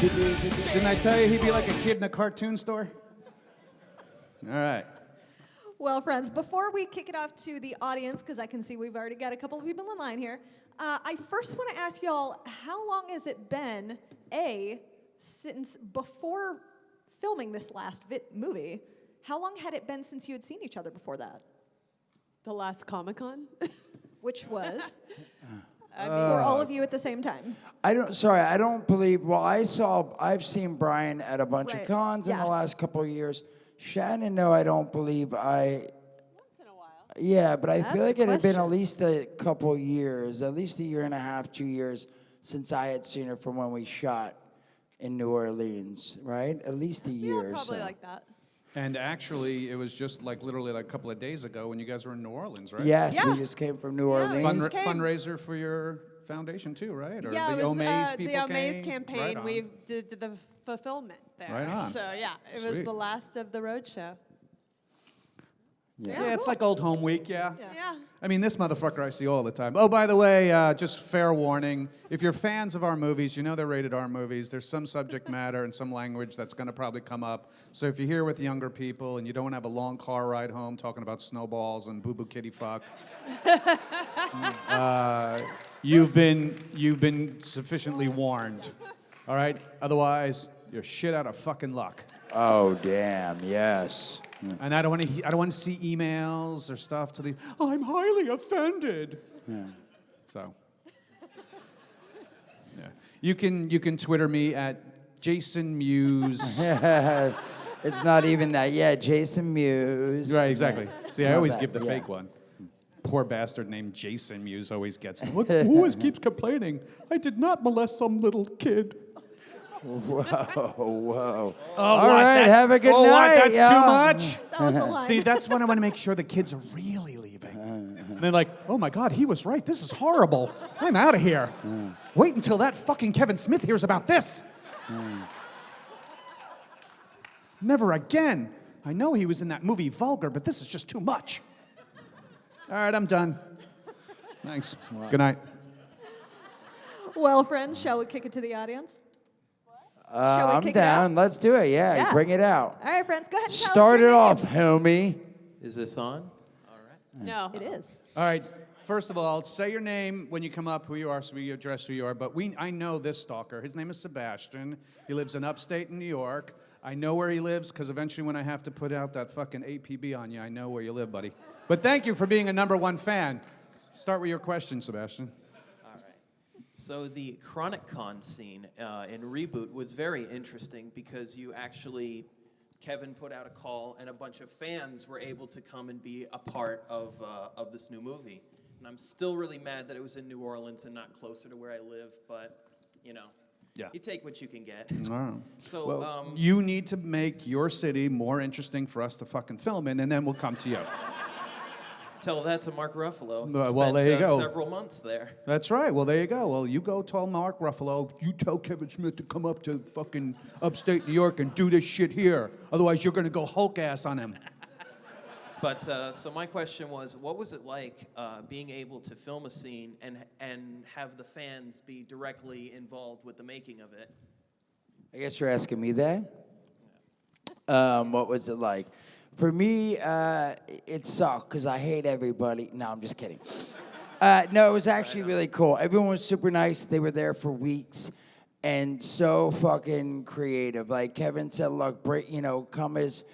Didn't I tell you he'd be like a kid in a cartoon store? All right. Well, friends, before we kick it off to the audience, because I can see we've already got a couple of people in line here, I first want to ask y'all, how long has it been, since before filming this last movie, how long had it been since you had seen each other before that? The last Comic-Con? Which was? For all of you at the same time. I don't believe, well, I've seen Brian at a bunch of cons in the last couple of years. Shannon, no, I don't believe Once in a while. Yeah, but I feel like it had been question. at least a couple years, at least a year and a half, 2 years since I had seen her from when we shot in New Orleans, right? At least a year Yeah, or probably so. like that. And actually, it was just like literally like a couple of days ago when you guys were in New Orleans, right? Yes, Yeah. we just came from New Orleans. came. Fundraiser for your foundation too, right? Or Yeah, the it was Omaze people the Omaze came? campaign. Right on. We did the fulfillment there. Right on. So yeah, it was Sweet. the last of the roadshow. Yeah, it's like old home week, yeah. Yeah. I mean, this motherfucker I see all the time. Oh, by the way, just fair warning. If you're fans of our movies, you know they're rated R movies. There's some subject matter and some language that's going to probably come up. So if you're here with younger people and you don't want to have a long car ride home talking about snowballs and boo-boo kitty fuck, you've been sufficiently warned. All right? Otherwise, you're shit out of fucking luck. Oh, damn, yes. And I don't want to see emails or stuff to the. I'm highly offended. Yeah. So. Yeah. You can Twitter me at Jason Mewes. It's not even that. Yeah, Jason Mewes. Right, exactly. See, I not always that, give the yeah. fake one. Poor bastard named Jason Mewes always gets. Look, who always keeps complaining? I did not molest some little kid. Whoa, whoa. Oh, All right, have a good night. That's yeah. too much. That was the line. See, that's when I want to make sure the kids are really leaving. And they're like, oh my God, he was right. This is horrible. I'm out of here. Wait until that fucking Kevin Smith hears about this. Never again. I know he was in that movie Vulgar, but this is just too much. All right, I'm done. Thanks. Good night. Well, friends, shall we kick it to the audience? Shall we I'm kick it out? down. Let's do it. Yeah, Yeah. bring it out. All right, friends, go ahead and tell us Start your it name. off, homie. Is this on? All right. No. It is. All right. First of all, say your name when you come up, who you are, so we address who you are. But I know this stalker. His name is Sebastian. He lives in upstate New York. I know where he lives because eventually when I have to put out that fucking APB on you, I know where you live, buddy. But thank you for being a #1 fan. Start with your question, Sebastian. So the Chronic Con scene in Reboot was very interesting because Kevin put out a call and a bunch of fans were able to come and be a part of this new movie. And I'm still really mad that it was in New Orleans and not closer to where I live, but, you take what you can get. All right. So, Well, you need to make your city more interesting for us to fucking film in, and then we'll come to you. tell that to Mark Ruffalo. Well, there you go. Several months there. That's right. Well, there you go. Well, you go tell Mark Ruffalo, you tell Kevin Smith to come up to fucking upstate New York and do this shit here. Otherwise, you're going to go Hulk ass on him. But so my question was, what was it like being able to film a scene and have the fans be directly involved with the making of it? I guess you're asking me that? What was it like? For me, it sucked because I hate everybody. No, I'm just kidding. No, it was actually really cool. Everyone was super nice. They were there for weeks and so fucking creative. Like Kevin said, look, come as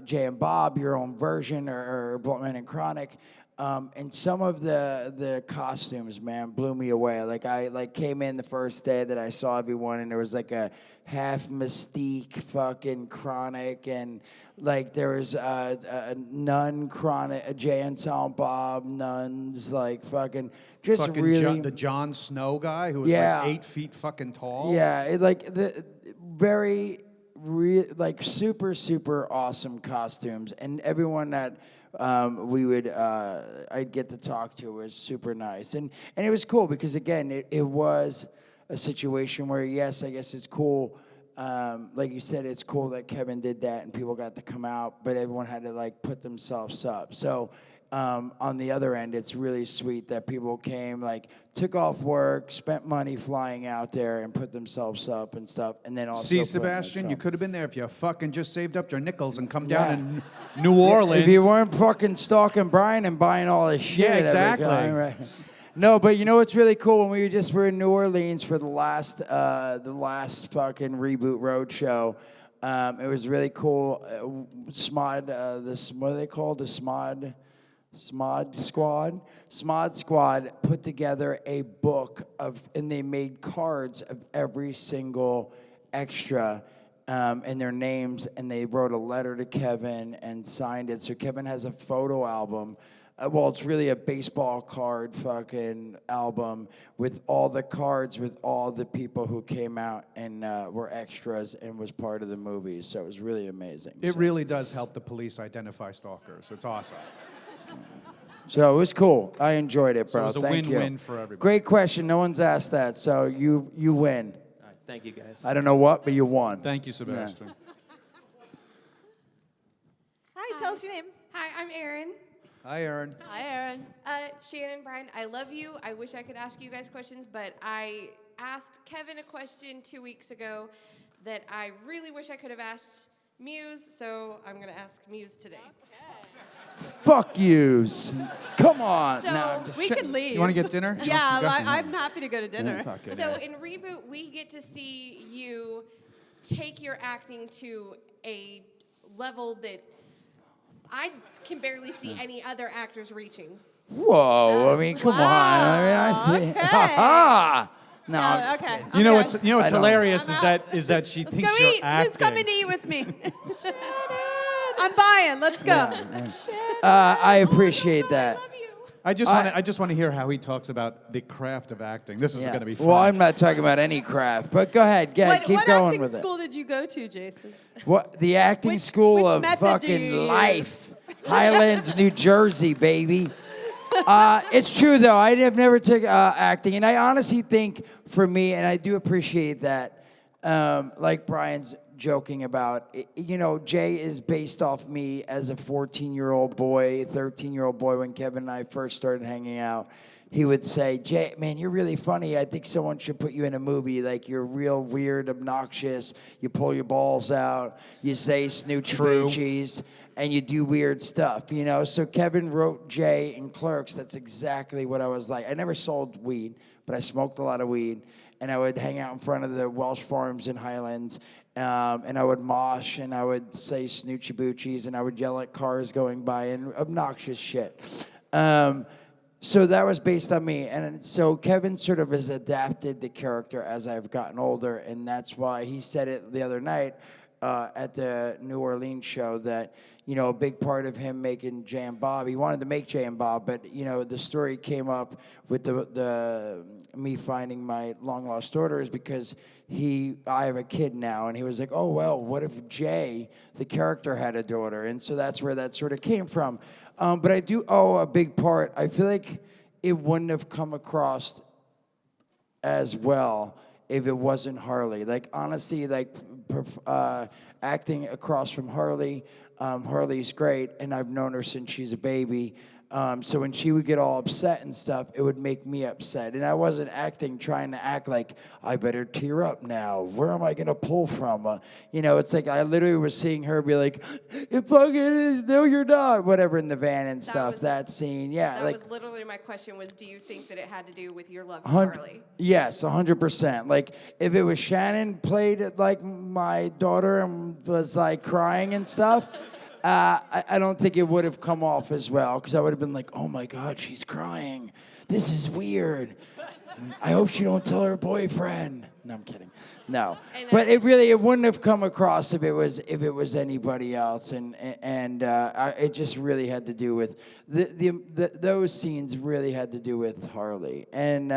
Jay and Bob, your own version, or Bluntman and Chronic. And some of the costumes, man, blew me away. Like I came in the first day that I saw everyone, and there was like a half Mystique fucking Chronic, and like there was a nun Chronic, a Jay and Silent Bob nuns, like fucking just Fucking really the Jon Snow guy who was Yeah. like 8 feet fucking tall. yeah, like super awesome costumes, and everyone that I'd get to talk to was super nice, and it was cool because again it was a situation where yes, I guess it's cool, like you said, it's cool that Kevin did that and people got to come out, but everyone had to like put themselves up. So on the other end, it's really sweet that people came, like, took off work, spent money flying out there, and put themselves up and stuff, and then also See, putting Sebastian, you themselves- could have been there if you fucking just saved up your nickels and come Yeah. down in New Orleans. If you weren't fucking stalking Brian and buying all this shit. Yeah, every exactly. time, right? No, but you know what's really cool? When we were in New Orleans for the last fucking Reboot Roadshow, it was really cool. Smod, what are they called? The Smod Squad put together a book and they made cards of every single extra and their names, and they wrote a letter to Kevin and signed it. So Kevin has a photo album. Well, it's really a baseball card fucking album with all the cards with all the people who came out and were extras and was part of the movie. So it was really amazing. It So- really does help the police identify stalkers. It's awesome. So it was cool. I enjoyed it, So bro. it was a Thank win-win you. for everybody. Great question. No one's asked that. So you win. All right, thank you guys. I don't know what, but you won. Thank you, Sebastian. Hi, tell us your name. Hi, I'm Erin. Hi, Aaron. Hi, Aaron. Shannon, Brian, I love you. I wish I could ask you guys questions, but I asked Kevin a question 2 weeks ago that I really wish I could have asked Mewes, so I'm going to ask Mewes today. Fuck yous. Come on. So- No, I'm just- We could leave. You want to get dinner? Yeah, Go. I'm happy to go to dinner. Fucking So A. in Reboot, we get to see you take your acting to a level that I can barely see any other actors reaching. Whoa. I mean, come on. I mean, I see. okay. Ha ha. No. Yeah, okay. You know okay. what's I don't- hilarious I'm is that she Let's thinks go you're eat. acting. Who's coming to eat with me? I'm buying. Let's go. I appreciate that. I love you. I just want to hear how he talks about the craft of acting. This is Yeah. going to be fun. Well, I'm not talking about any craft, but go ahead. Keep What going acting with school did you go to, Jason? it. What the acting Which- school which of method do fucking you use? life, Highlands, New Jersey, baby. It's true though. I have never took acting, and I honestly think for me, and I do appreciate that. Like Brian's joking about, you know, Jay is based off me as a 14-year-old boy, 13-year-old boy. When Kevin and I first started hanging out, he would say, "Jay, man, you're really funny. I think someone should put you in a movie. Like, you're real weird, obnoxious. You pull your balls out. You say snoochie boochies, and you do weird stuff, you know?" So Kevin wrote Jay in Clerks. That's exactly what I was like. I never sold weed, but I smoked a lot of weed. And I would hang out in front of the Welsh Farms in Highlands, and I would mosh, and I would say snoochie boochies, and I would yell at cars going by, and obnoxious shit. So that was based on me. And so Kevin sort of has adapted the character as I've gotten older, and that's why he said it the other night at the New Orleans show that, you know, a big part of him making Jay and Bob, he wanted to make Jay and Bob, but, you know, the story came up with the me finding my long lost daughter is because I have a kid now, and he was like, oh, well, what if Jay, the character, had a daughter? And so that's where that sort of came from. But I do owe a big part. I feel like it wouldn't have come across as well if it wasn't Harley. Like, honestly, like, acting across from Harley, Harley's great, and I've known her since she's a baby. So when she would get all upset and stuff, it would make me upset. And I wasn't trying to act like, I better tear up now. Where am I going to pull from? You know, it's like I literally was seeing her be like, "You fucking, no, you're not," whatever, in the van and stuff. That scene, yeah. That like, was literally my question was, do you think that it had to do with your love of Hun- Harley? Yes, 100%. Like, if it was Shannon played it like my daughter and was like crying and stuff, I don't think it would have come off as well, because I would have been like, oh my God, she's crying. This is weird. I hope she don't tell her boyfriend. No, I'm kidding. No, but it wouldn't have come across if it was anybody else, and it just really had to do with those scenes really had to do with Harley, and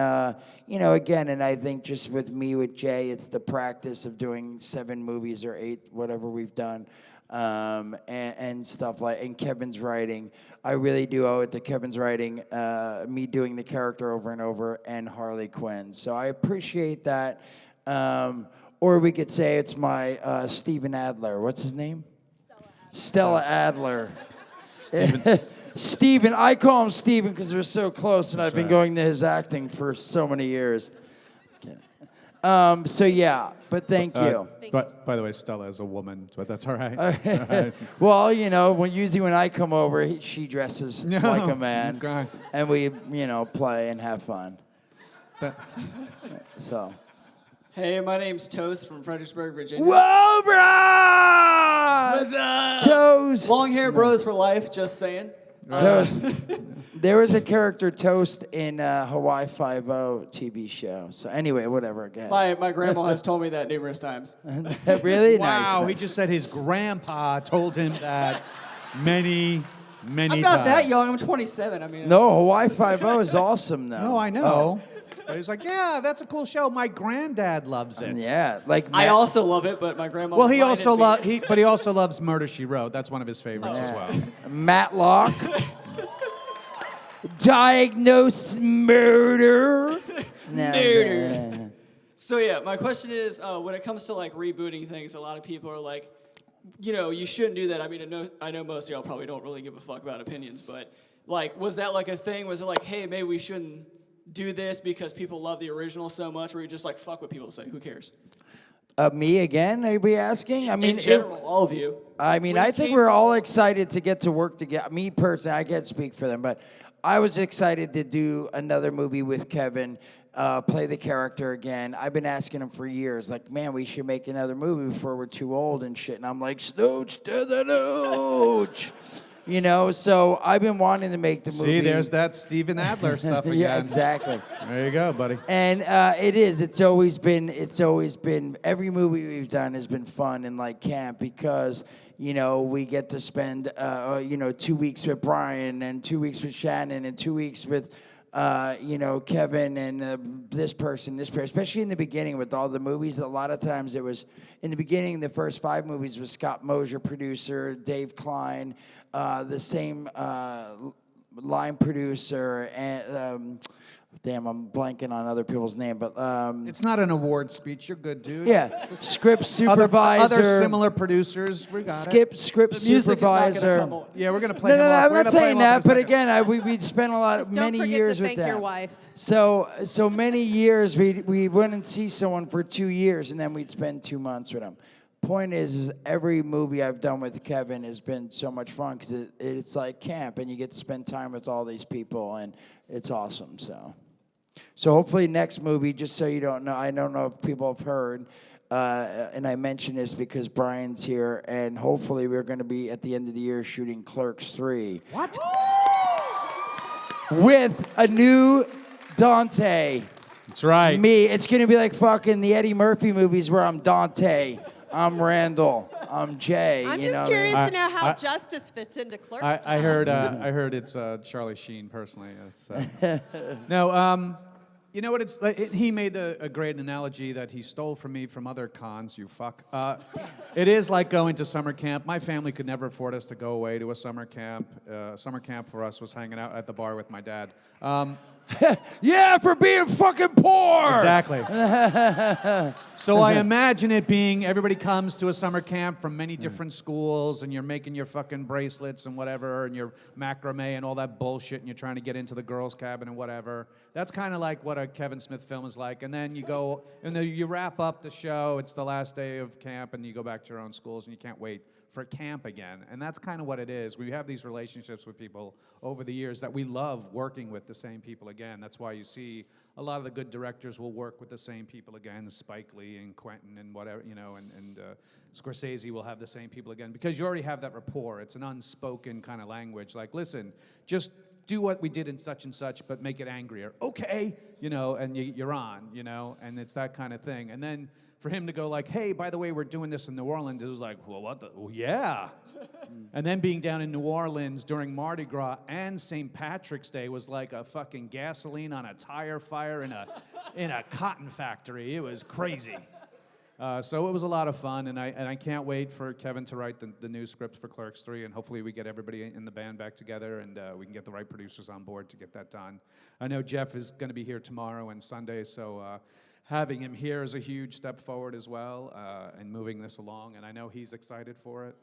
you know, again, and I think just with me with Jay, it's the practice of doing 7 movies or 8, whatever we've done. And stuff like, and Kevin's writing, I really do owe it to Kevin's writing, me doing the character over and over, and Harley Quinn. So I appreciate that. Or we could say it's my Steven Adler. What's his name? Stella Adler. Steven. I call him Steven because we're so close, and I've been going to his acting for so many years. So yeah, but thank you. But by the way, Stella is a woman, but that's all right. Well, you know, usually when I come over, she dresses like a man, Okay. and we, play and have fun. So. Hey, my name's Toast from Fredericksburg, Virginia. Whoa, bro! What's up? Toast. Long hair bros for life, just saying. Toast. There was a character Toast in Hawaii Five-0 TV show. So anyway, whatever. Again. My grandma has told me that numerous times. Really? Wow, Nice. he just said his grandpa told him that many I'm times. not that young. I'm 27. I mean. No, Hawaii Five-0 is awesome, though. No, I know. But he's like, yeah, that's a cool show. My granddad loves it. Yeah, like I also love it, but my grandma. Well, he blinded also me. but he also loves Murder She Wrote. That's one of his favorites as well. Matlock. Diagnosed murder. Murder. So yeah, my question is, when it comes to like rebooting things, a lot of people are like, you shouldn't do that. I mean, I know most of y'all probably don't really give a fuck about opinions, but like, was that like a thing? Was it like, hey, maybe we shouldn't do this because people love the original so much, or you just like fuck what people say? Who cares? Me again? Are we asking? I mean, In general, all of you. I mean, When I it think came we're to- all excited to get to work together. Me personally, I can't speak for them, but I was excited to do another movie with Kevin, play the character again. I've been asking him for years, like, man, we should make another movie before we're too old and shit. And I'm like, snooch to the nooch. So I've been wanting to make the movie. See, there's that Steven Adler stuff again. Yeah, exactly. There you go, buddy. And it's always been, every movie we've done has been fun and like camp because, we get to spend, 2 weeks with Brian and 2 weeks with Shannon and 2 weeks with, Kevin and this person, especially in the beginning with all the movies. A lot of times it was, in the beginning, the first 5 movies was Scott Mosier, producer, Dave Klein, the same line producer, and damn, I'm blanking on other people's name, but It's not an award speech. You're good, dude. yeah, script supervisor, Other similar producers. We got script The music is not gonna supervisor. come on. Yeah, we're gonna play No, him no, off. I'm We're not gonna play saying him off in a that, but second. again, we spent a lot, Just don't many forget years to with thank them. your wife. So many years we wouldn't see someone for 2 years, and then we'd spend 2 months with them. Point is every movie I've done with Kevin has been so much fun because it's like camp, and you get to spend time with all these people, and it's awesome. So hopefully next movie, just so you don't know, I don't know if people have heard, and I mention this because Brian's here, and hopefully we're going to be at the end of the year shooting Clerks 3. What? With a new Dante. That's right. Me, it's gonna be like fucking the Eddie Murphy movies where I'm Dante, I'm Randall, I'm Jay. I'm you just know curious what I to know how I- justice fits into Clerks. I heard it's Charlie Sheen personally. No, you know what it's like? He made a great analogy that he stole from me from other cons. You fuck. It is like going to summer camp. My family could never afford us to go away to a summer camp. Summer camp for us was hanging out at the bar with my dad. Yeah, for being fucking poor. Exactly. So I imagine it being everybody comes to a summer camp from many different schools, and you're making your fucking bracelets and whatever, and your macrame and all that bullshit, and you're trying to get into the girls' cabin and whatever. That's kind of like what a Kevin Smith film is like. And then you go, and then you wrap up the show. It's the last day of camp, and you go back to your own schools, and you can't wait for camp again. And that's kind of what it is. We have these relationships with people over the years that we love working with the same people again. That's why you see a lot of the good directors will work with the same people again, Spike Lee and Quentin and whatever, and Scorsese will have the same people again, because you already have that rapport. It's an unspoken kind of language. Like, listen, just do what we did in such and such, but make it angrier. Okay, and you're on, and it's that kind of thing. And then for him to go like, hey, by the way, we're doing this in New Orleans, it was like, well, what the? Well, yeah. And then being down in New Orleans during Mardi Gras and St. Patrick's Day was like a fucking gasoline on a tire fire in a cotton factory. It was crazy. So it was a lot of fun, and I can't wait for Kevin to write the new script for Clerks 3, and hopefully we get everybody in the band back together, and we can get the right producers on board to get that done. I know Jeff is going to be here tomorrow and Sunday, so having him here is a huge step forward as well, and moving this along, and I know he's excited for it.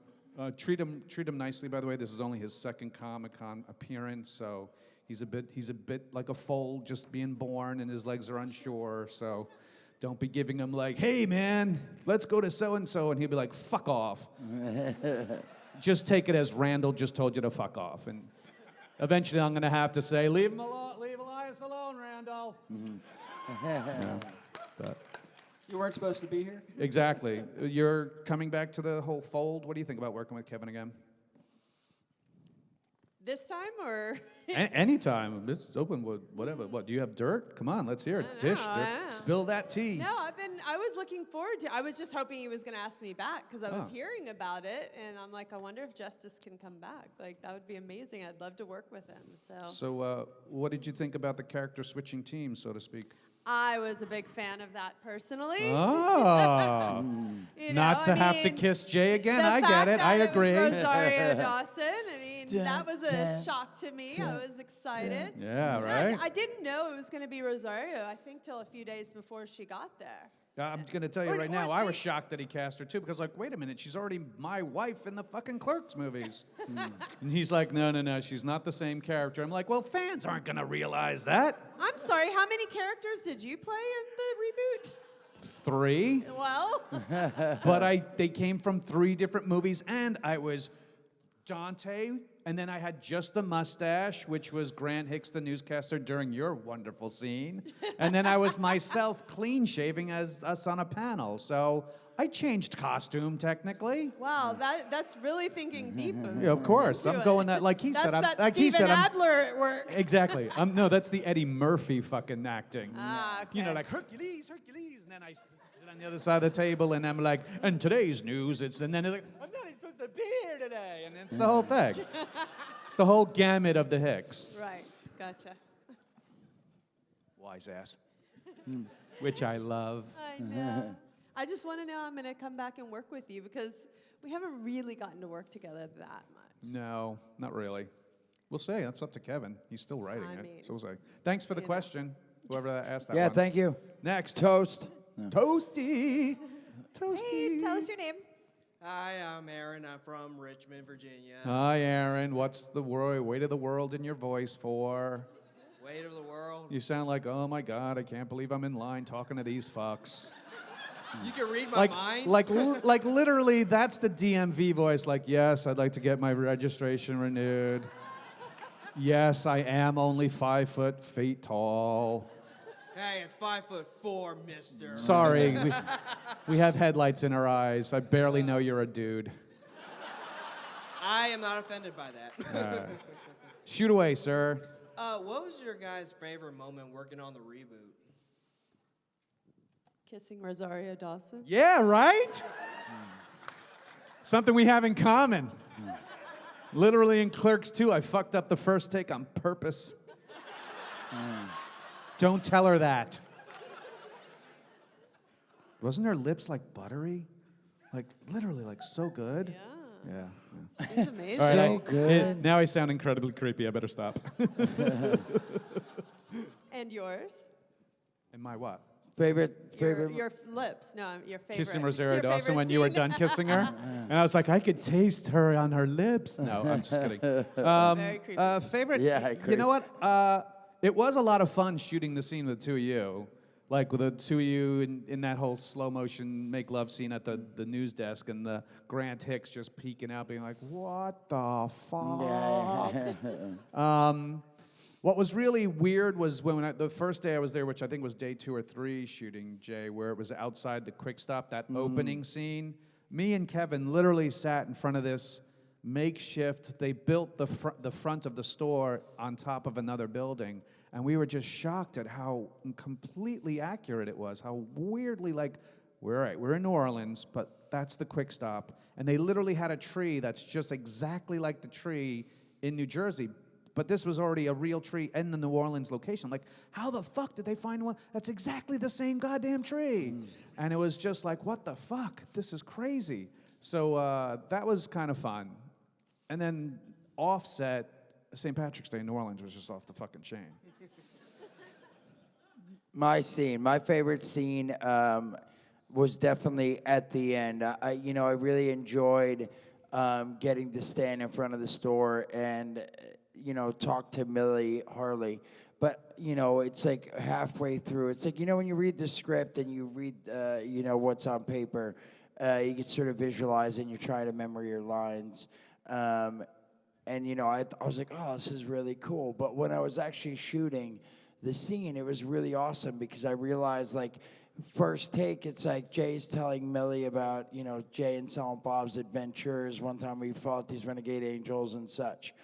Treat him nicely. By the way, this is only his second Comic-Con appearance, so he's a bit like a foal, just being born, and his legs are unsure. So don't be giving him like, "Hey man, let's go to so and so," and he'll be like, "Fuck off." Just take it as Randall just told you to fuck off, and eventually I'm gonna have to say, "Leave him alone. Leave Elias alone, Randall." Yeah, but. You weren't supposed to be here? Exactly. You're coming back to the whole fold. What do you think about working with Kevin again? This time or? Anytime. It's open with whatever. What, do you have dirt? Come on, let's hear it. Dish. I don't know. Spill that tea. No, I was looking forward to. I was just hoping he was going to ask me back because I was Oh. hearing about it, and I'm like, I wonder if Justice can come back. Like that would be amazing. I'd love to work with him. So, what did you think about the character switching teams, so to speak? I was a big fan of that personally. Oh. You Not know, to have to mean, kiss Jay again. the I get fact it. that I it agree. was Rosario Dawson. I mean, that was a Dun, shock to me. I was excited. Yeah, right? I didn't know it was going to be Rosario. I think till a few days before she got there. I'm going to tell you Or- right or now, I was they- shocked that he cast her too, because like, wait a minute, she's already my wife in the fucking Clerks movies. And he's like, no, she's not the same character. I'm like, well, fans aren't going to realize that. I'm sorry, how many characters did you play in the reboot? 3, Well, but they came from 3 different movies, and I was Dante, and then I had just the mustache, which was Grant Hicks, the newscaster, during your wonderful scene. And then I was myself clean shaving as us on a panel. So I changed costume, technically. wow, that's really thinking deep of Yeah, of course. into I'm it. going that, like he That's said. that Like he Steven said, Adler at work. Exactly. No, that's the Eddie Murphy fucking acting. Ah, You know, okay. like Hercules, and then I sit on the other side of the table, and I'm like, and today's news, and then it's like, I'm not even supposed to be here today, and it's the whole thing. It's the whole gamut of the Hicks. Right, gotcha. Wise ass. Which I love. I know. I just want to know I'm going to come back and work with you because we haven't really gotten to work together that much. No, not really. We'll see. That's up to Kevin. He's still writing I it. mean, So we'll say. Thanks for the you know. question. Whoever that asked that Yeah, one. thank you. Next. Toast. Toasty. Toasty. Hey, tell us your name. Hi, I'm Aaron. I'm from Richmond, Virginia. Hi, Aaron. What's the weight of the world in your voice for? Weight of the world. You sound like, oh my God, I can't believe I'm in line talking to these fucks. You can read my mind. Like literally, that's the DMV voice. Like, yes, I'd like to get my registration renewed. Yes, I am only 5 feet tall. Hey, it's 5'4", mister. Sorry, we have headlights in our eyes. I barely know you're a dude. I am not offended by that. Shoot away, sir. What was your guys' favorite moment working on the reboot? Kissing Rosario Dawson. Yeah, right? Something we have in common. Literally in Clerks 2, I fucked up the first take on purpose. Don't tell her that. Wasn't her lips like buttery? Like literally like so good. Yeah. He's amazing. All right, So good. now I sound incredibly creepy. I better stop. And yours? And my what? Favorite. Your lips. No, your favorite. Kissing Rosario your Dawson favorite when you were scene? done kissing her? And I was like, I could taste her on her lips. No, I'm just kidding. Very creepy. Favorite? Yeah, I You agree. know what? It was a lot of fun shooting the scene with the two of you. Like with the two of you in that whole slow motion make love scene at the news desk, and the Grant Hicks just peeking out, being like, what the fuck? What was really weird was when the first day I was there, which I think was day 2 or 3 shooting, Jay, where it was outside the Quick Stop, that opening scene. Me and Kevin literally sat in front of this makeshift. They built the front of the store on top of another building, and we were just shocked at how completely accurate it was. How weirdly we're in New Orleans, but that's the Quick Stop, and they literally had a tree that's just exactly like the tree in New Jersey. But this was already a real tree in the New Orleans location. Like, how the fuck did they find one that's exactly the same goddamn tree? And it was just like, what the fuck? This is crazy. So that was kind of fun. And then offset, St. Patrick's Day in New Orleans was just off the fucking chain. My favorite scene was definitely at the end. I really enjoyed getting to stand in front of the store and, talk to Millie Harley. But, it's like halfway through. It's like, when you read the script and you read, what's on paper, you can sort of visualize it and you try to remember your lines. And, I was like, oh, this is really cool. But when I was actually shooting the scene, it was really awesome because I realized, like, first take, it's like Jay's telling Millie about, Jay and Silent Bob's adventures. One time we fought these renegade angels and such.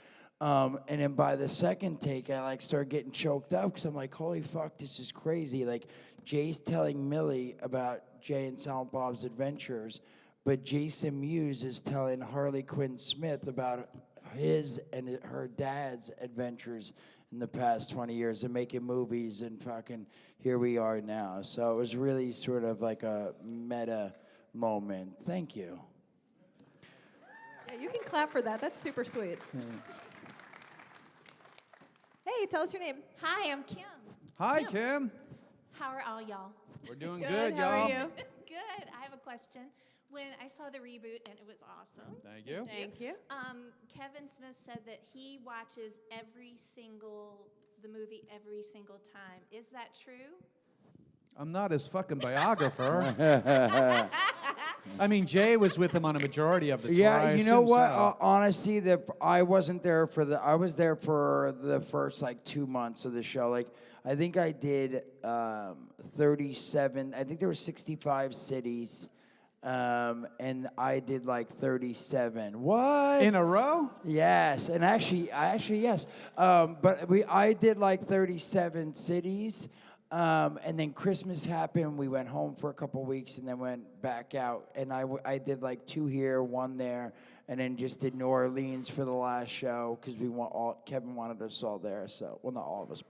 And then by the second take, I started getting choked up because I'm like, holy fuck, this is crazy. Like, Jay's telling Millie about Jay and Silent Bob's adventures, but Jason Mewes is telling Harley Quinn Smith about his and her dad's adventures in the past 20 years and making movies, and fucking here we are now. So it was really sort of like a meta moment. Thank you. Yeah, you can clap for that. That's super sweet. Hey, tell us your name. Hi, I'm Kim. Hi, Kim. How are all y'all? We're doing good, How y'all. are you? Good. I have a question. When I saw the reboot, and it was awesome, Thank you. Thank you. Kevin Smith said that he watches the movie every single time. Is that true? I'm not his fucking biographer. I mean, Jay was with him on a majority of the tour. Yeah, I you know assume what? so. Honestly, I wasn't there I was there for the first 2 months of the show. Like, I think I did 37. I think there were 65 cities, and I did 37. What? In a row? Yes, and actually yes. But I did 37 cities. And then Christmas happened. We went home for a couple weeks and then went back out. And I did 2 here, 1 there, and then just did New Orleans for the last show because Kevin wanted us all there. So, well, not all of us,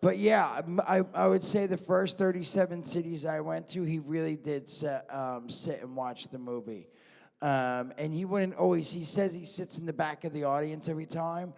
but yeah, I would say the first 37 cities I went to, he really did sit and watch the movie. And he wouldn't always. He says he sits in the back of the audience every time.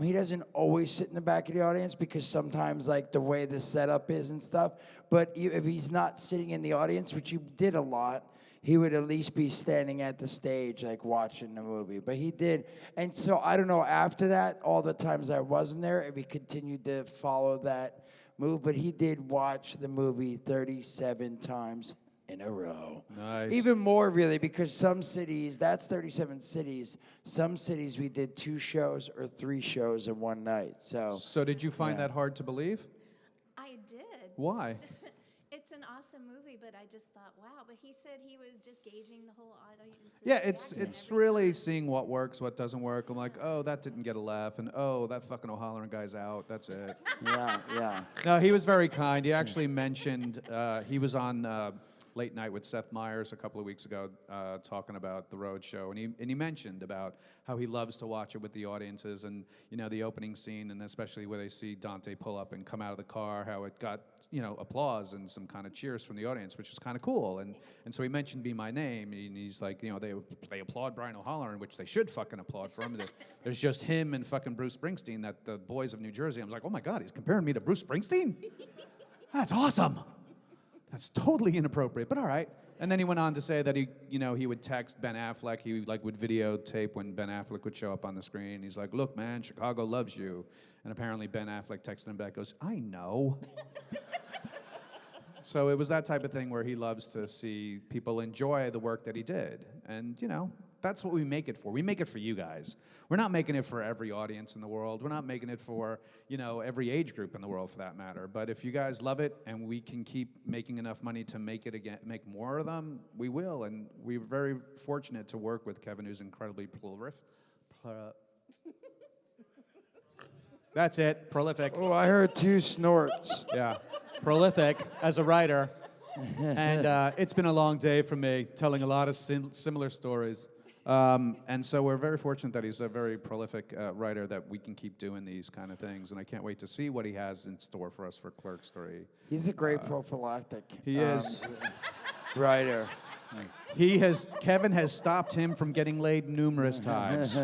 He doesn't always sit in the back of the audience because sometimes, the way the setup is and stuff. But if he's not sitting in the audience, which he did a lot, he would at least be standing at the stage, watching the movie. But he did. And so, I don't know, after that, all the times I wasn't there, if he continued to follow that move. But he did watch the movie 37 times in a row. Nice. Even more, really, because some cities, that's 37 cities. Some cities we did 2 shows or 3 shows in one night. So did you find that hard to believe? I did. Why? It's an awesome movie, but I just thought, wow. But he said he was just gauging the whole audience. Yeah, it's really seeing what works, what doesn't work. I'm like, oh, that didn't get a laugh, and oh, that fucking O'Halloran guy's out. That's it. Yeah. No, he was very kind. He actually mentioned he was on Late Night with Seth Meyers a couple of weeks ago talking about the roadshow, and he mentioned about how he loves to watch it with the audiences, and the opening scene, and especially where they see Dante pull up and come out of the car, how it got applause and some kind of cheers from the audience, which is kind of cool. And so he mentioned Be My Name, and he's like, they applaud Brian O'Halloran, which they should fucking applaud for him. There's just him and fucking Bruce Springsteen, that the boys of New Jersey. I was like, oh my God, he's comparing me to Bruce Springsteen? That's awesome. That's totally inappropriate, but all right. And then he went on to say that he would text Ben Affleck. He would videotape when Ben Affleck would show up on the screen. He's like, look, man, Chicago loves you. And apparently Ben Affleck texted him back, goes, I know. So it was that type of thing where he loves to see people enjoy the work that he did. And, that's what we make it for. We make it for you guys. We're not making it for every audience in the world. We're not making it for, every age group in the world for that matter. But if you guys love it and we can keep making enough money to make it again, make more of them, we will. And we're very fortunate to work with Kevin, who's incredibly prolific. That's it, prolific. Oh, I heard 2 snorts. Yeah, prolific as a writer. And it's been a long day for me, telling a lot of similar stories. And so we're very fortunate that he's a very prolific writer, that we can keep doing these kind of things. And I can't wait to see what he has in store for us for Clerks 3. He's a great prophylactic. He is. Writer. Kevin has stopped him from getting laid numerous times.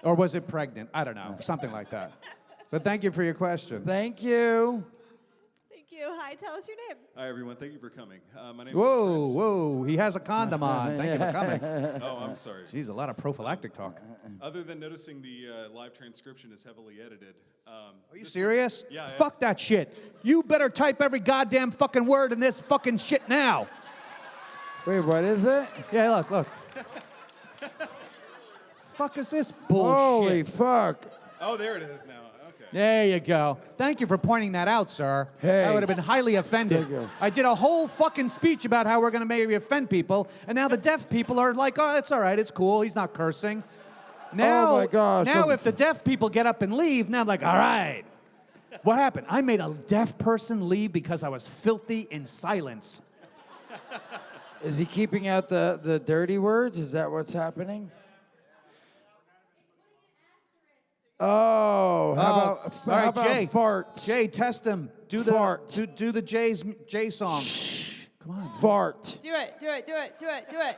Or was it pregnant? I don't know, something like that. But thank you for your question. Thank you. Thank you. Hi, Hi, tell us your name. Hi, everyone. Thank you for coming. My name Whoa, is Trent. whoa. He has a condom on. Thank you for coming. Oh, I'm sorry. Jeez, a lot of prophylactic talk. Other than noticing the live transcription is heavily edited. Are you serious? Yeah. Fuck that shit. You better type every goddamn fucking word in this fucking shit now. Wait, what is it? Yeah, look. Fuck is this bullshit? Holy fuck. Oh, there it is now. Okay. There you go. Thank you for pointing that out, sir. Hey. I would have been highly offended. Thank you. I did a whole fucking speech about how we're going to maybe offend people, and now the deaf people are like, oh, it's all right, it's cool, he's not cursing. Now, Oh my gosh. Now if the deaf people get up and leave, now I'm like, all right. What happened? I made a deaf person leave because I was filthy in silence. Is he keeping out the dirty words? Is that what's happening? Oh, how about Jay, farts? Jay, test him. Do the Fart. Do the J song. Come on. Fart. Do it, do it, do it, do it, do it.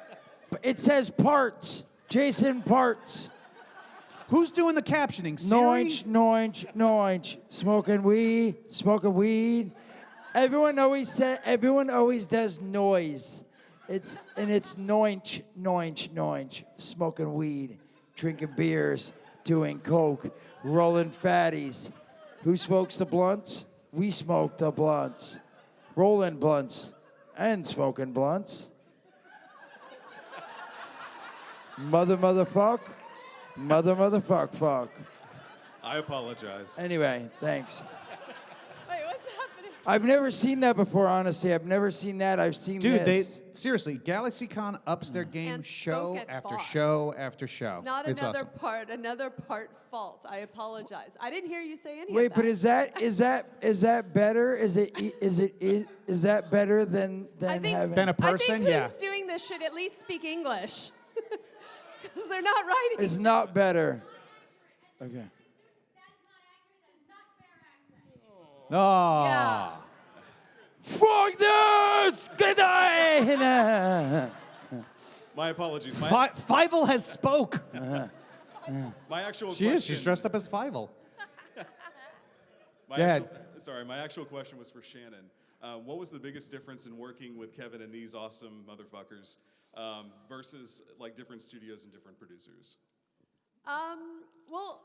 It says parts. Jason Parts. Who's doing the captioning? Siri? Noinch. Smoking weed. Everyone always does noise. It's noinch. Smoking weed, drinking beers, doing coke, rolling fatties. Who smokes the blunts? We smoke the blunts. Rolling blunts and smoking blunts. Motherfuck. Fuck. I apologize. Anyway, thanks. Wait, what's happening? I've never seen that before, honestly. I've never seen that. I've seen Dude, this. seriously, GalaxyCon ups their game And show spoke at after boss. show after show. Not It's another awesome. another part fault. I apologize. I didn't hear you say any Wait, of that. but is that better? Is that better than I think having? Than a I person? think Yeah. who's doing this should at least speak English. Because they're not writing. It's not better. Okay. Oh. Yeah. Fuck this! Good night. My apologies. Fievel has spoke. My actual She question. is. She's dressed up as Fievel. My Go ahead. my actual question was for Shannon. What was the biggest difference in working with Kevin and these awesome motherfuckers versus like different studios and different producers? Well,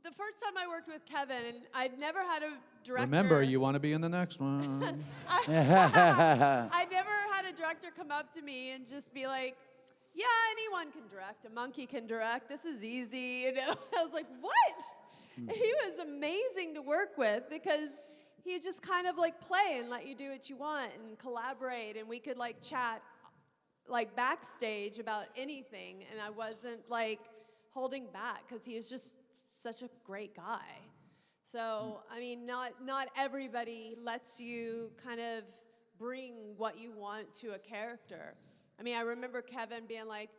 the first time I worked with Kevin, I'd never had a director. Remember, you want to be in the next one. I never had a director come up to me and just be like, yeah, anyone can direct. A monkey can direct. This is easy. You know? I was like, what? He was amazing to work with because he just kind of like play and let you do what you want and collaborate. And we could like chat like backstage about anything. And I wasn't like holding back because he is just such a great guy. So, I mean, not everybody lets you kind of bring what you want to a character. I mean, I remember Kevin being like,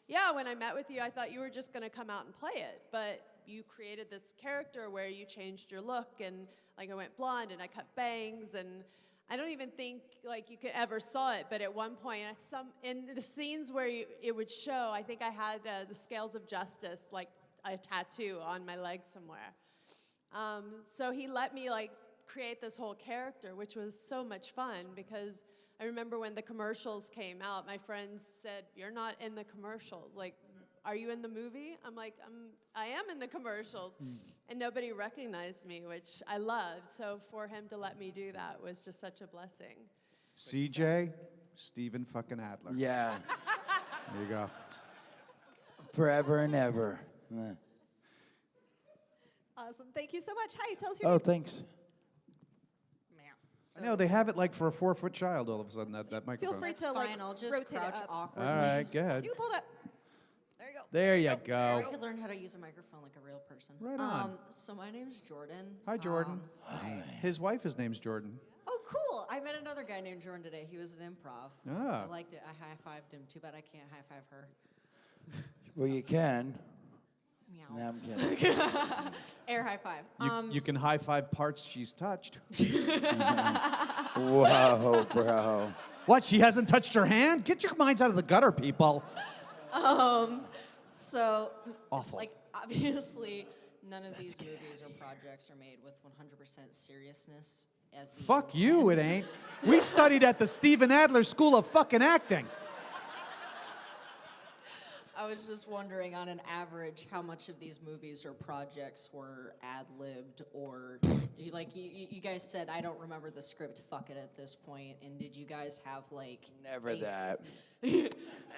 yeah, when I met with you, I thought you were just going to come out and play it. But you created this character where you changed your look. And, like, I went blonde and I cut bangs. And I don't even think, like, you could ever saw it. But at one point, in the scenes where it would show, I think I had the Scales of Justice, like, a tattoo on my leg somewhere. So he let me, like, create this whole character, which was so much fun because I remember when the commercials came out, my friends said, you're not in the commercials. Like, are you in the movie? I'm like, I am in the commercials. And nobody recognized me, which I loved. So for him to let me do that was just such a blessing. CJ, Steven fucking Adler. Yeah. There you go. Forever and ever. Awesome. Thank you so much. Hi, tell us your Oh, name. thanks. I know, they have it like for a 4-foot child all of a sudden, that microphone. Feel free That's to like fine. I'll just rotate crouch it up. awkwardly. All right, go ahead. You can pull it up. There you go. There you I go. could learn how to use a microphone like a real person. Right on. So my name's Jordan. Hi, Jordan. His wife, his name's Jordan. Oh, cool. I met another guy named Jordan today. He was at improv. Ah. I liked it. I high-fived him. Too bad I can't high-five her. Well, you can. Meow. No, I'm kidding. Air high five. You can high five parts she's touched. Whoa, bro. What, she hasn't touched her hand? Get your minds out of the gutter, people. So, Awful. like, obviously, none of these movies or projects are made with 100% seriousness as the Fuck you, it intent. ain't. We studied at the Stephen Adler School of fucking Acting. I was just wondering, on an average, how much of these movies or projects were ad-libbed, or you guys said, I don't remember the script, fuck it at this point, and did you guys have Never that.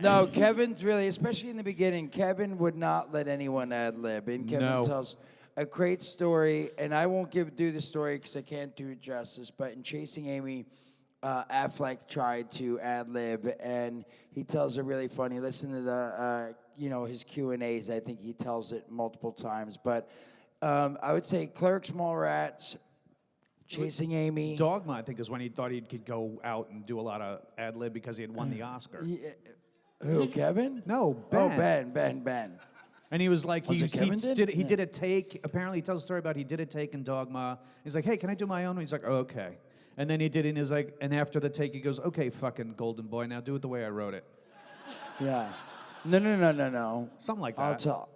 No, Kevin's really, especially in the beginning, Kevin would not let anyone ad-lib. And Kevin No. tells a great story, and I won't do the story because I can't do it justice, but in Chasing Amy, Affleck tried to ad-lib, and he tells a really funny, listen to the, his Q&As, I think he tells it multiple times, but I would say Clerks, Mallrats, Chasing Amy. Dogma, I think, is when he thought he could go out and do a lot of ad lib because he had won the Oscar. Who, Kevin? No, Ben. Oh, Ben. And he was like, Was it Kevin did? he did a take. Apparently, he tells a story about he did a take in Dogma. He's like, hey, can I do my own? He's like, oh, okay. And then he did it, and he's like, and after the take, he goes, okay, fucking golden boy, now do it the way I wrote it. Yeah. No. Something like I'll that. tell.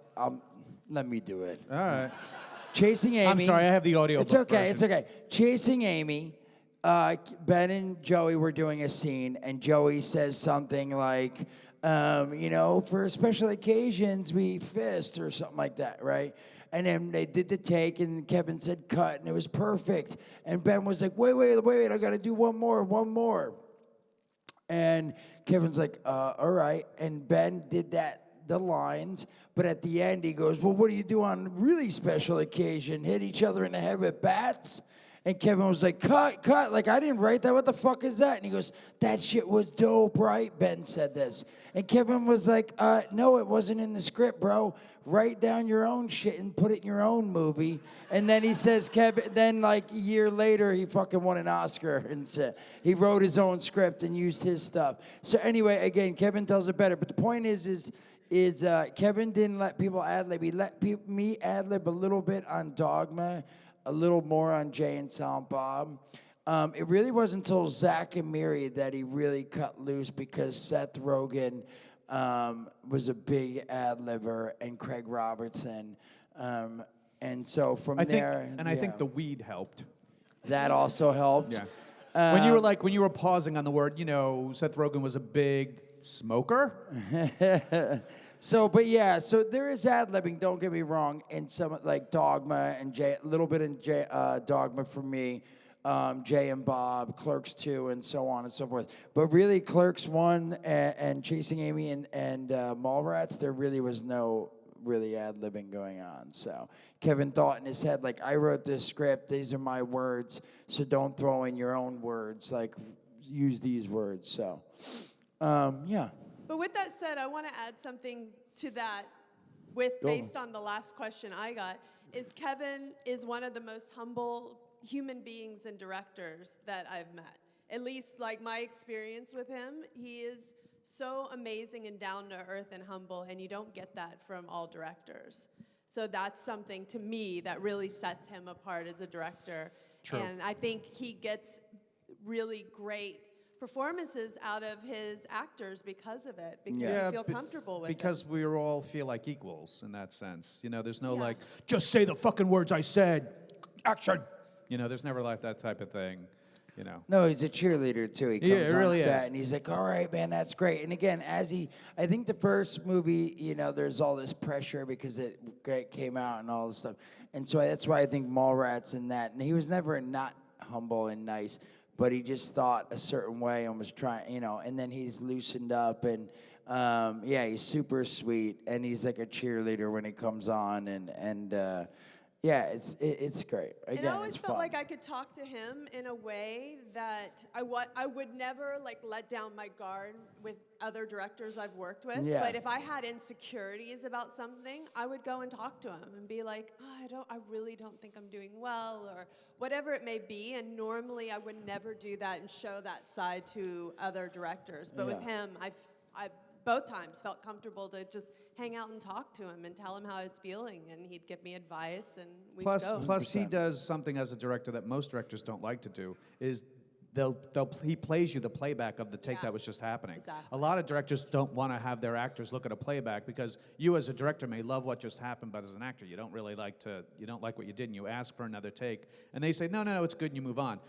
Let me do it. All right. Chasing Amy. I'm sorry, I have the audio. It's okay. It's okay. Chasing Amy. Ben and Joey were doing a scene, and Joey says something like, for special occasions we fist or something like that, right? And then they did the take, and Kevin said cut, and it was perfect. And Ben was like, wait, I got to do one more. And Kevin's like, all right. And Ben did the lines, but at the end he goes, well, what do you do on a really special occasion? Hit each other in the head with bats? And Kevin was like, cut. Like, I didn't write that. What the fuck is that? And he goes, that shit was dope, right? Ben said this. And Kevin was like, no, it wasn't in the script, bro. Write down your own shit and put it in your own movie. And then he says, then like a year later, he fucking won an Oscar and said, he wrote his own script and used his stuff. So anyway, again, Kevin tells it better. But the point is Kevin didn't let people ad-lib. He let me ad-lib a little bit on Dogma, a little more on Jay and Silent Bob. It really wasn't until Zach and Miri that he really cut loose, because Seth Rogen was a big ad-libber, and Craig Robertson. And so from there... I think the weed helped. That also helped. Yeah. When you were pausing on the word, Seth Rogen was a big smoker. So there is ad-libbing, don't get me wrong, in some, like Dogma and Jay, a little bit in Dogma for me, Jay and Bob, Clerks 2, and so on and so forth. But really, Clerks 1 and Chasing Amy and Mallrats, there really was no really ad-libbing going on. So Kevin thought in his head, like, I wrote this script, these are my words, so don't throw in your own words, like, use these words, so, yeah. But with that said, I want to add something to that based on the last question I got, is Kevin is one of the most humble human beings and directors that I've met. At least, like, my experience with him, he is so amazing and down to earth and humble, and you don't get that from all directors. So that's something, to me, that really sets him apart as a director. True. And I think he gets really great performances out of his actors because of it, because they feel comfortable with it. Because we all feel like equals in that sense. There's no like, just say the fucking words I said, action. There's never like that type of thing, No, he's a cheerleader too. He comes on really set is. and he's like, all right, man, that's great. And again, I think the first movie, there's all this pressure because it came out and all this stuff. And so that's why I think Mallrats and that. And he was never not humble and nice, but he just thought a certain way and was trying, and then he's loosened up and, he's super sweet and he's like a cheerleader when he comes on and it's great. Again, and I always it's felt fun. like I could talk to him in a way that I would never like let down my guard with other directors I've worked with. Yeah. But if I had insecurities about something, I would go and talk to him and be like, I really don't think I'm doing well, or whatever it may be. And normally I would never do that and show that side to other directors. But with him, I've both times felt comfortable to just hang out and talk to him and tell him how I was feeling, and he'd give me advice, and we'd go. Plus, he does something as a director that most directors don't like to do, is he plays you the playback of the take that was just happening. Exactly. A lot of directors don't want to have their actors look at a playback because you as a director may love what just happened, but as an actor, you don't like what you did, and you ask for another take, and they say, no, it's good, and you move on.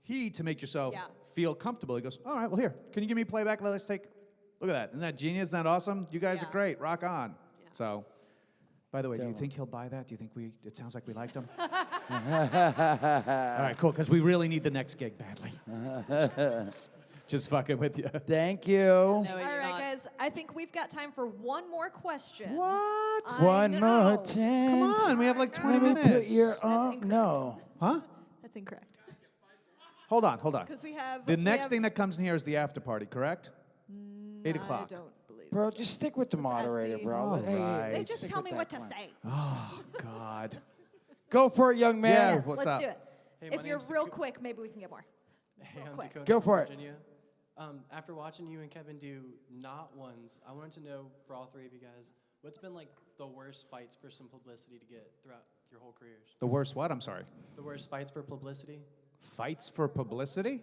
to make yourself Yeah. feel comfortable. He goes, all right, well, here, can you give me playback? Let's take, look at that. Isn't that genius? Isn't that awesome? You guys are Yeah. great. Rock on. Yeah. So, by the way, do you think he'll buy that? Do you think it sounds like we liked him? All right, cool, because we really need the next gig badly. Just fucking with you. Thank you. No, he's All right, not. guys. I think we've got time for one more question. What? I One know. more chance. Come on, we have like 20 Let me minutes. put your arm. incorrect. No. Huh? That's incorrect. Hold on. Because we have The we next have- thing that comes in here is the after party, correct? 8 o'clock. I don't believe. Bro, just stick with the moderator, bro. All right. They just stick tell with me that, what to come on. say. Oh, God. Go for it, young man. Yeah. Yes, what's let's up? do it. Hey, my If you're name's real Dakota- quick, maybe we can get more. Hey, Real I'm quick. Dakota Go from for it. Virginia. After watching you and Kevin do not ones, I wanted to know for all three of you guys, what's been like the worst fights for some publicity to get throughout your whole careers? The worst what? I'm sorry. The worst fights for publicity? Fights for publicity?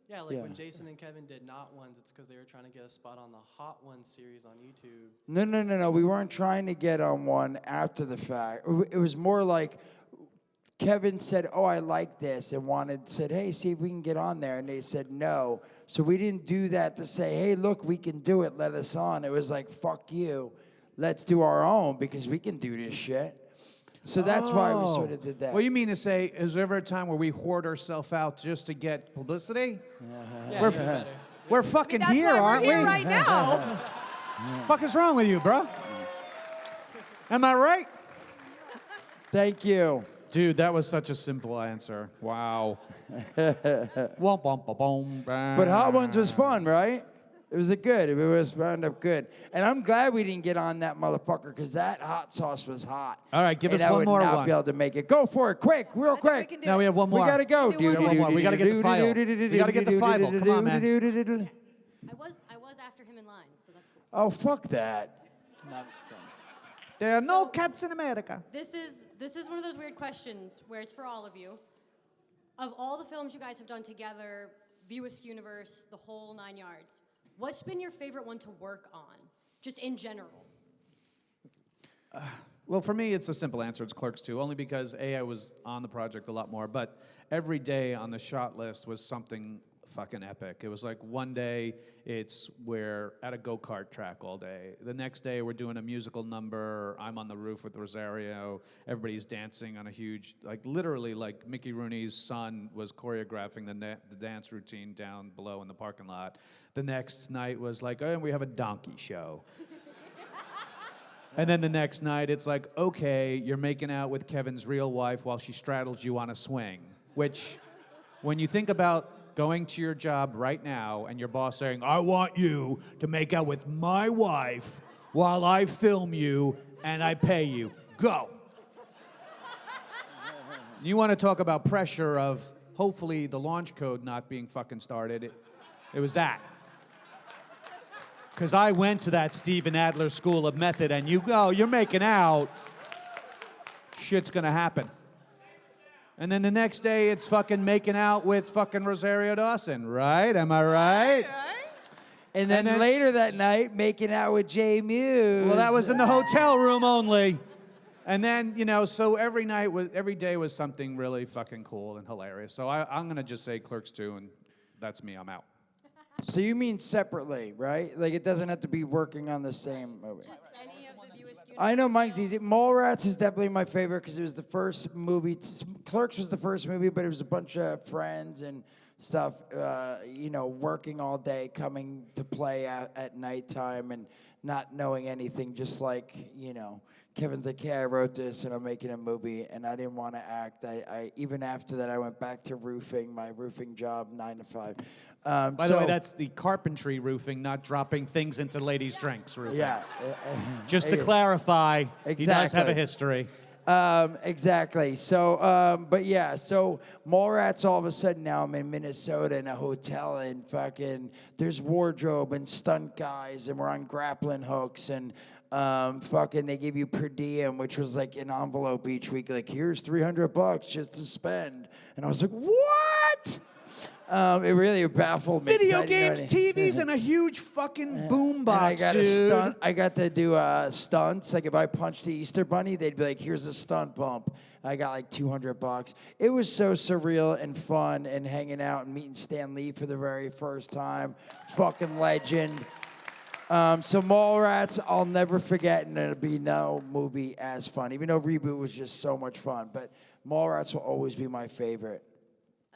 Yeah, like Yeah. when Jason and Kevin did not ones, it's because they were trying to get a spot on the Hot Ones series on YouTube. No. We weren't trying to get on one after the fact. It was more like Kevin said, "Oh, I like this," and said, "Hey, see if we can get on there." And they said no. So we didn't do that to say, "Hey, look, we can do it. Let us on." It was like, "Fuck you. Let's do our own because we can do this shit." So that's why we sort of did that. Well, you mean to say, is there ever a time where we hoard ourselves out just to get publicity? Yeah, We're, even better. we're fucking That's here, why aren't we're here we? right now. Fuck is wrong with you, bro? Am I right? Thank you. Dude, that was such a simple answer. Wow. Womp, womp, ba, boom, bah. But Hot Ones was fun, right? It was good. It was wound up good. And I'm glad we didn't get on that motherfucker because that hot sauce was hot. All right, give and us I one would more not one. be able to make it. Go for it, quick, real I think we quick. can do Now we it. have one more. We gotta go. Do one more. We got to get the file. We got to get the file. Come on, man. I was after him in line, so that's cool. Oh, fuck that. No, I'm just kidding. There are no cats in America. This is one of those weird questions where it's for all of you. Of all the films you guys have done together, Viewaskew universe, the whole 9 yards, what's been your favorite one to work on, just in general? Well, for me, it's a simple answer. It's Clerks 2, only because, A, I was on the project a lot more, but every day on the shot list was something fucking epic. It was like one day we're at a go-kart track all day. The next day we're doing a musical number. I'm on the roof with Rosario. Everybody's dancing on a huge, like literally like Mickey Rooney's son was choreographing the dance routine down below in the parking lot. The next night was like, oh, and we have a donkey show. And then the next night, it's like, okay, you're making out with Kevin's real wife while she straddles you on a swing. Which, when you think about going to your job right now and your boss saying, I want you to make out with my wife while I film you and I pay you. Go. You want to talk about pressure of hopefully the launch code not being fucking started. It was that. Because I went to that Steven Adler School of Method, and you go, you're making out, shit's gonna happen. And then the next day, it's fucking making out with fucking Rosario Dawson, right? Am I right? And then later that night, making out with Jay Mewes. Well, that was in the hotel room only. And then, you know, so every day was something really fucking cool and hilarious. So I'm gonna just say Clerks 2, and that's me, I'm out. So you mean separately, right? Like it doesn't have to be working on the same movie. Just any of the Viewaskew. I know mine's easy. Mallrats is definitely my favorite because it was the first movie. Clerks was the first movie, but it was a bunch of friends and stuff, you know, working all day, coming to play at nighttime and not knowing anything, just like, you know, Kevin's like, yeah, I wrote this and I'm making a movie and I didn't want to act. I even after that, I went back to roofing, my roofing job, 9 to 5. By the way, that's the carpentry roofing, not dropping things into ladies' drinks roofing. Yeah. Just to clarify, he does have a Exactly. history. Exactly. So, but yeah, so Mallrats, all of a sudden now I'm in Minnesota in a hotel and fucking there's wardrobe and stunt guys and we're on grappling hooks and fucking they give you per diem, which was like an envelope each week, like here's $300 just to spend. And I was like, what? It really baffled me. Video 'cause I didn't know games, any- TVs, and a huge fucking boom And box, I got to do stunts. Like if I punched the Easter Bunny, they'd be like, "Here's a stunt bump," I got like $200. It was so surreal and fun and hanging out and meeting Stan Lee for the very first time. Fucking legend. So Mallrats, I'll never forget, and there'll be no movie as fun. Even though Reboot was just so much fun, but Mallrats will always be my favorite.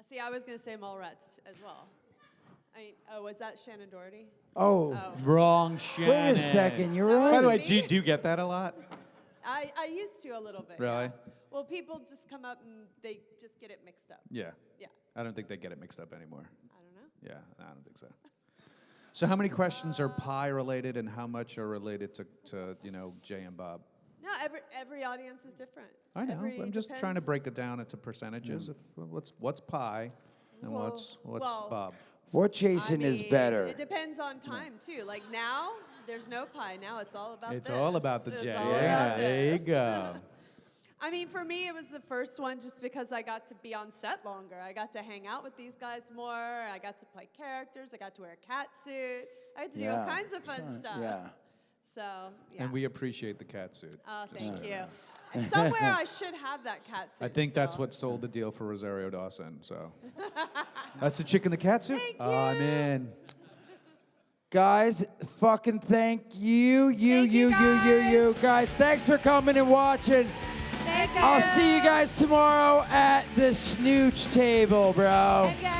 See, I was going to say Mallrats as well. I mean, was that Shannon Doherty? Oh. Wrong, Shannon. Wait a second, you're right. By the way, do you get that a lot? I used to a little bit. Really? Yeah. Well, people just come up and they just get it mixed up. Yeah. Yeah. I don't think they get it mixed up anymore. I don't know. Yeah, I don't think so. So how many questions are pie related and how much are related to Jay and Bob? No, every audience is different. I know. I'm just trying to break it down into percentages. Of what's pie and what's Bob? What Jason is better? It depends on time too. Like now, there's no pie. Now it's all about It's this. all about the It's Jay. all Yeah, about there you this. go. I mean, for me, it was the first one just because I got to be on set longer. I got to hang out with these guys more. I got to play characters. I got to wear a cat suit. I had to do all kinds of fun stuff. Yeah. So, yeah. And we appreciate the cat suit. Oh, thank you. Somewhere I should have that cat suit. I think that's still. what sold the deal for Rosario Dawson. So that's the chick in the cat suit. Thank I'm in. Guys, fucking thank you. Guys, thanks for coming and watching. I'll see you guys tomorrow at the Snooch table, bro.